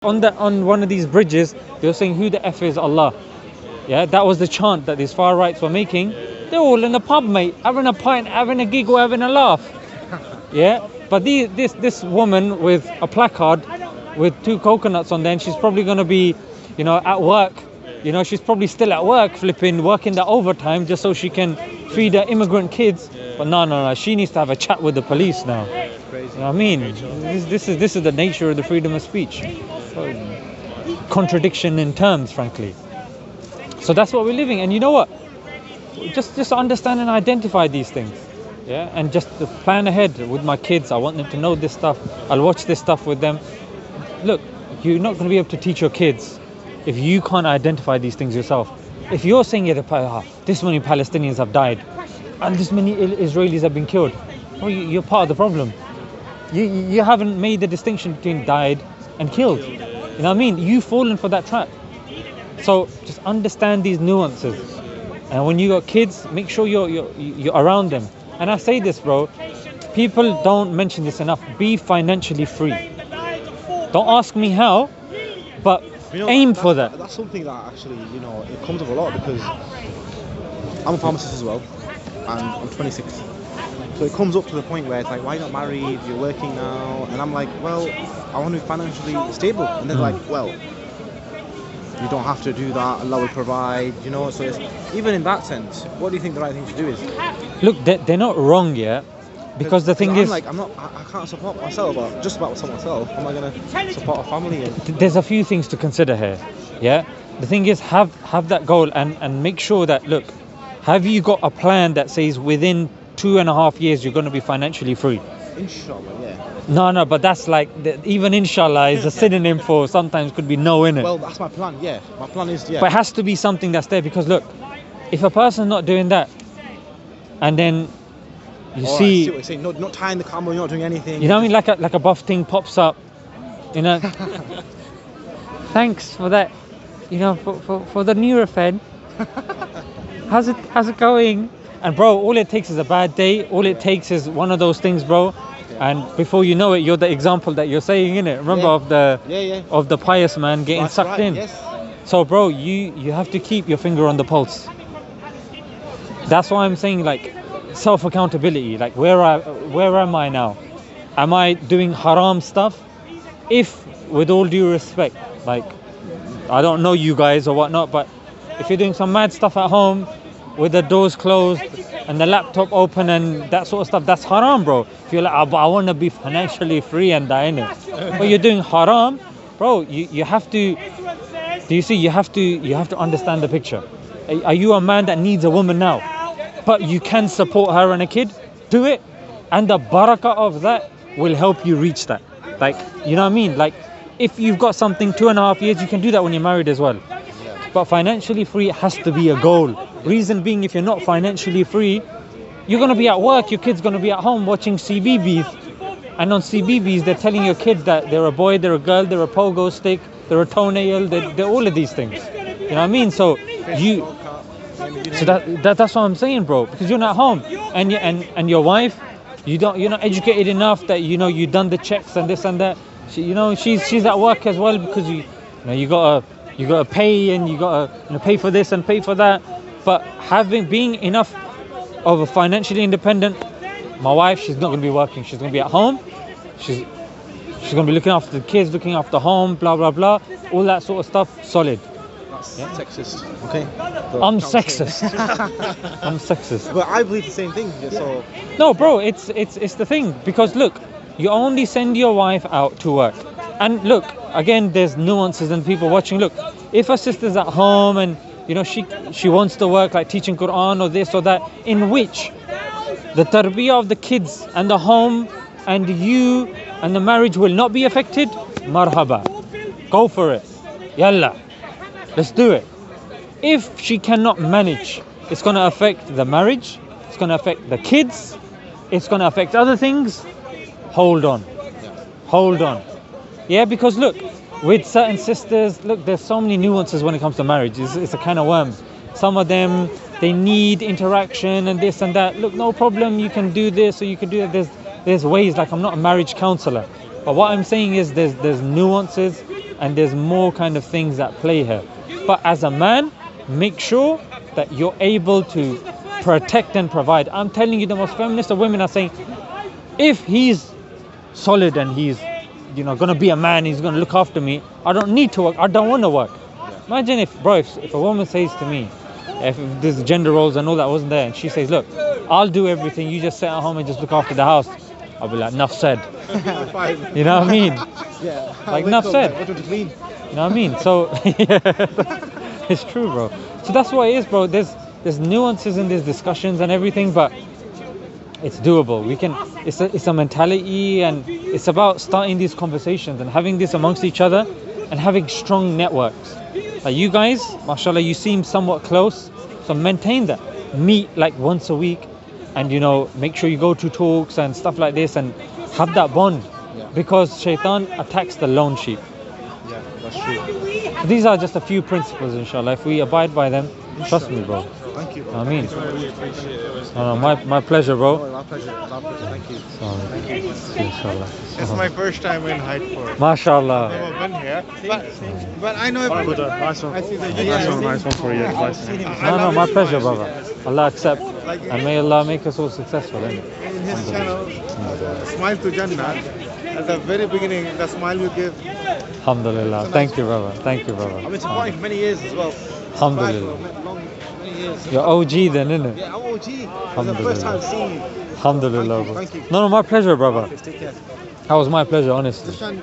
on one of these bridges, they were saying, "Who the f is Allah?" Yeah, that was the chant that these far rights were making. They're all in the pub, mate, having a pint, having a giggle, having a laugh. Yeah, but this woman with a placard with two coconuts on there, and she's probably going to be, at work. She's probably still at work, working the overtime just so she can feed her immigrant kids. But no, she needs to have a chat with the police now. You know what I mean? This is the nature of the freedom of speech. Contradiction in terms, frankly. So that's what we're living. And you know what? Just understand and identify these things. Yeah, and just to plan ahead with my kids. I want them to know this stuff. I'll watch this stuff with them. Look, you're not going to be able to teach your kids if you can't identify these things yourself. If you're saying this many Palestinians have died and this many Israelis have been killed, well, you're part of the problem. You haven't made the distinction between died and killed. You know what I mean? You've fallen for that trap. So just understand these nuances. And when you got kids, make sure you're around them. And I say this, bro, people don't mention this enough. Be financially free. Don't ask me how, but aim for that. That's something that actually, it comes up a lot because I'm a pharmacist as well, and I'm 26. So it comes up to the point where it's like, why not married? You're working now, and I'm like, well, I want to be financially stable. And they're like, well, you don't have to do that. Allah will provide, So it's, even in that sense, what do you think the right thing to do is? Look, they're not wrong, yeah. Because the thing is, I can't support myself, but just about myself. How am I going to support a family? There's a few things to consider here, yeah. The thing is, have that goal and make sure that, look, have you got a plan that says within 2.5 years you're going to be financially free? Inshallah, yeah. No, but that's like, even inshallah is a synonym for sometimes could be no in it. Well, that's my plan, yeah. My plan is, yeah. But it has to be something that's there, because look, if a person's not doing that, and then you see, I see what you're saying. Not tying the camel, you're not doing anything. You know what I mean? Like a buff thing pops up, Thanks for that, for the Nurofen. How's it going? And bro, all it takes is a bad day. All it takes is one of those things, bro. And before you know it, you're the example that you're saying, innit? Remember of the pious man getting sucked in. Yes. So bro, you have to keep your finger on the pulse. That's why I'm saying, like, self-accountability. Like, where am I now? Am I doing haram stuff? If, with all due respect, like, I don't know you guys or whatnot, but if you're doing some mad stuff at home with the doors closed and the laptop open and that sort of stuff, that's haram, bro. If you're like, but I want to be financially free and die in it, but you're doing haram, bro. You have to. Do you see? You have to understand the picture. Are you a man that needs a woman now, but you can support her and a kid? Do it, and the barakah of that will help you reach that. Like, you know what I mean? Like, if you've got something 2.5 years, you can do that when you're married as well. But financially free has to be a goal. Reason being, if you're not financially free, you're going to be at work, your kid's going to be at home watching CBBS. And on CBBS, they're telling your kids that they're a boy, they're a girl, they're a pogo stick, they're a toenail, they're all of these things. You know what I mean? So that's what I'm saying, bro. Because you're not home, and your wife, you're not educated enough that you've done the checks and this and that. She's at work as well, because you gotta pay, and you gotta pay for this and pay for that. But being enough of a financially independent, my wife, she's not gonna be working. She's gonna be at home. She's gonna be looking after the kids, looking after home, blah blah blah, all that sort of stuff. Solid. That's sexist, okay? I'm sexist. I'm sexist. But I believe the same thing. So no, bro, it's the thing, because look, you only send your wife out to work, and look, again, there's nuances and people watching. Look, if a sister's at home and she wants to work, like teaching Quran or this or that, in which the tarbiyah of the kids and the home and you and the marriage will not be affected, marhaba, go for it, yalla, let's do it. If she cannot manage, it's going to affect the marriage, it's going to affect the kids, it's going to affect other things. Hold on. Yeah, because look, with certain sisters, look, there's so many nuances when it comes to marriage. It's a can of worms. Some of them, they need interaction and this and that. Look, no problem, you can do this or you can do that. There's ways. Like, I'm not a marriage counselor, but what I'm saying is there's nuances, and there's more kind of things at play here. But as a man, make sure that you're able to protect and provide. I'm telling you, the most feminist of women are saying, if he's solid and he's, gonna be a man, he's gonna look after me, I don't need to work, I don't want to work. Imagine if a woman says to me, if there's gender roles and all that wasn't there, and she says, look, I'll do everything, you just sit at home and just look after the house, I'll be like, enough said. You know what I mean? Yeah. Like enough said. What to clean? You know what I mean? So it's true, bro. So that's what it is, bro. There's nuances in these discussions and everything, but it's doable. It's a mentality, and it's about starting these conversations and having this amongst each other and having strong networks. Like you guys, mashallah, you seem somewhat close, so maintain that. Meet like once a week, and make sure you go to talks and stuff like this and have that bond. Because shaitan attacks the lone sheep. Yeah, that's true. So these are just a few principles, inshallah. If we abide by them, trust me, bro. Thank you. You know what I mean? Really appreciate it. No, my pleasure, bro. Oh, my pleasure. Thank you. Inshallah. It's my first time in Hydeford. Mashallah. I've never been here, but I know everybody. Nice one. I see the Nice one for you. No, my pleasure, brother. Allah accept. And may Allah make us all successful, innit? In his channel, Smile to Jannah, at the very beginning, the smile you give. Alhamdulillah. Thank you, brother. Thank you, brother. I've been supporting for many years as well. Alhamdulillah. Many years. You're OG then, innit? Yeah, I'm OG. It's the first time seeing you. Alhamdulillah, bro. Thank you. No, my pleasure, brother. Take care. That was my pleasure, honestly. Dashan,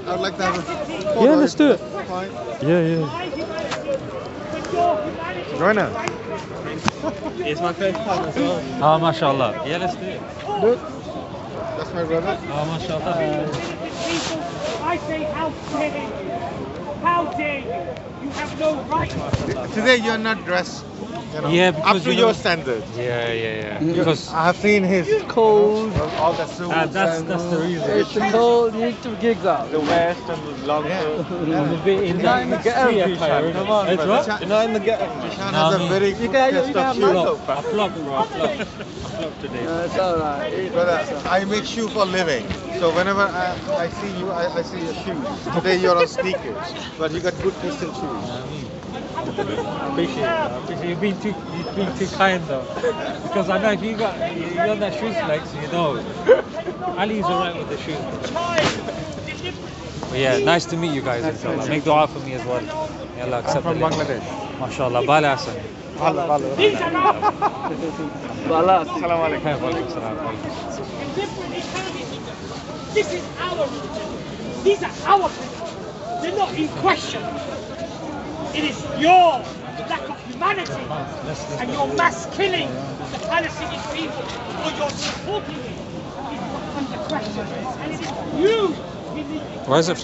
I would like to have a Yeah, let's do it. Fine. Yeah. Join us. It's my first time as well. Ah, mashallah. Yeah, let's do it. That's my brother. Ah, mashallah. I say, how dare you? How dare you? You have no right. Today you're not dressed, Yeah, up because to your standards. Yeah. Because I have seen his Cold. all the suits that's the reason. It's cold. You need to gigs out. the vest and the long coat. I'm a bit in not in the ghetto, attire. Come on, It's brother. what? You're not in the ghetto. Dishan Nah, has me. a very You good can test of have shoes. my- I flopped, bro. I flopped today. It's alright. Brother, I make shoe for living. So whenever I see you, I see your shoes. Today you're on sneakers, but you got good taste in shoes. Appreciate it. You've been too kind though. Because I know if you're on that shoe flex, Ali's alright with the shoes. But yeah, nice to meet you guys, inshallah. Make dua for me as well. May Allah accept I'm from the Bangladesh. Mashallah. Bala Hassan. These are not Balas. Assalamu alaikum. Walaikum salam. in different economies. This is our people. These are our people. They're not in question. It is your lack of humanity and your mass killing the Palestinian people, or your supporting it, is what's under question. And it is you. Why is it